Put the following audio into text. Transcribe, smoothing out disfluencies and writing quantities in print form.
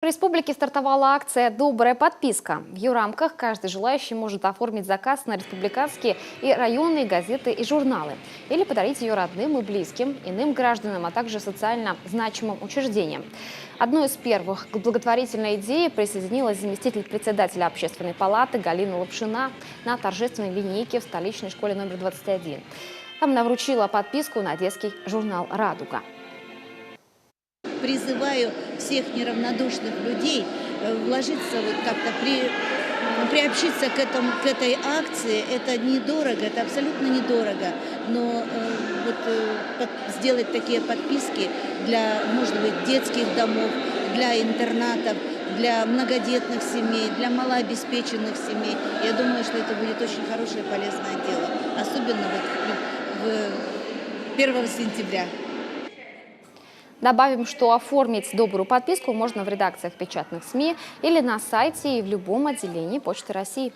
В республике стартовала акция «Добрая подписка». В ее рамках каждый желающий может оформить заказ на республиканские и районные газеты и журналы или подарить ее родным и близким, иным гражданам, а также социально значимым учреждениям. Одной из первых к благотворительной идее присоединилась заместитель председателя Общественной палаты Галина Лапшина на торжественной линейке в столичной школе номер 21. Там она вручила подписку на детский журнал «Радуга». Призываю всех неравнодушных людей вложиться, вот как-то приобщиться к этой акции. Это недорого, это абсолютно недорого. Но сделать такие подписки для, может быть, детских домов, для интернатов, для многодетных семей, для малообеспеченных семей. Я думаю, что это будет очень хорошее и полезное дело. Особенно в 1 сентября. Добавим, что оформить добрую подписку можно в редакциях печатных СМИ или на сайте и в любом отделении Почты России.